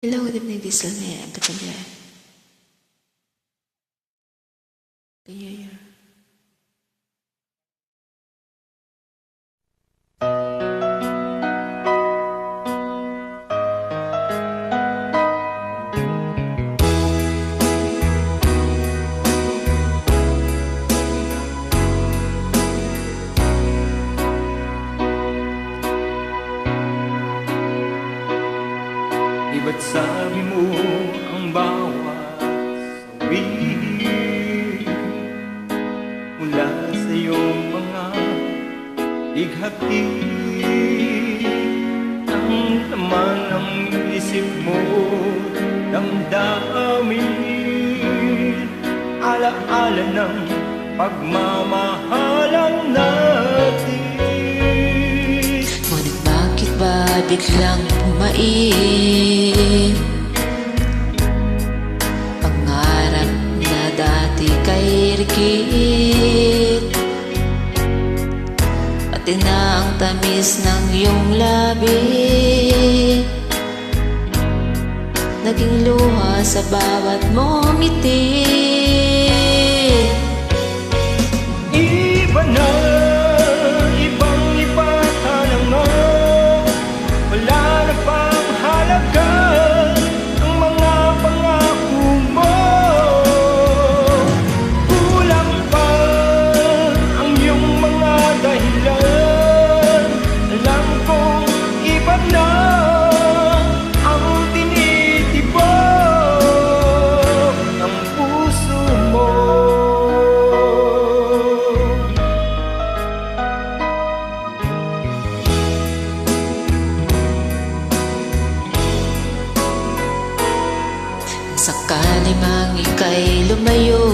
Hello, good evening. This is me. I'm Patulia. Happy New Year. Ba't sabi mo ang bawat sabihin mula sa iyong mga ighati ang laman ng isip mo, damdamin, alaala ng pagmamahalan natin. Ngunit bakit ba biglang pumain? Pangarap na dati kay rikit, pati na ang tamis ng iyong labi, naging luha sa bawat mong ngiti. Iba na, ibang-iba ka na nga. Wala na pang halaga ang mga pangako mo. Kulang pa ang iyong mga dahilan. Alam kong iba na ang tinitibok ng puso mo. Sakali mang ika'y lumayo,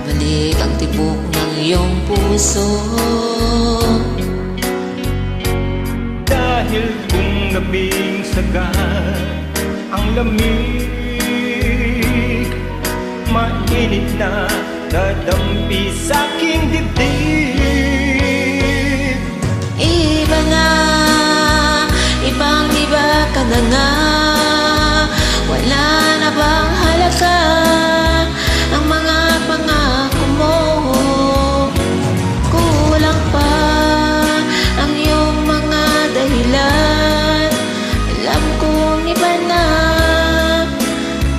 balik ang tibok ng iyong puso. Dahil kung gabing sagad ang lamig, mainit na dadampi sa'king dibdib. Iba na, ibang-iba ka na nga. Wala na bang halaga ang mga pangako mo? Kulang pa ang iyong mga dahilan. Alam kong iba na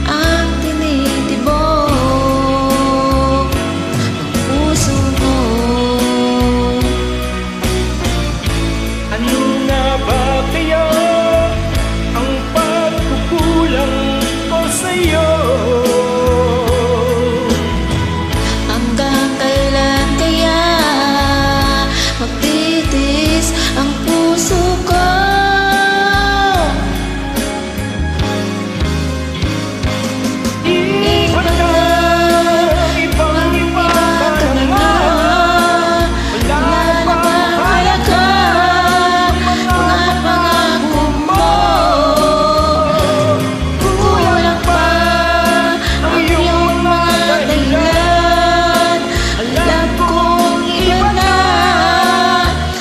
ang tinitibok ng puso mo. Ano nga ba kaya ang pagkukulang ko sa'yo? Hanggang kailan kaya magtitis ang puso ko? Iba na, ibang-iba ka na nga. Wala na bang halaga mga pangako mo? Kulang pa ang iyong mga dahilan. Alam kong iba na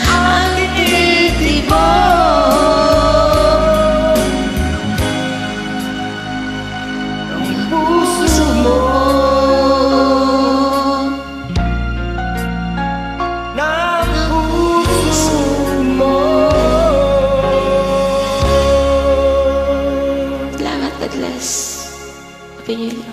ang tinitibok ng puso mo. Ng puso mo. Salamat, God bless. Happy New Year.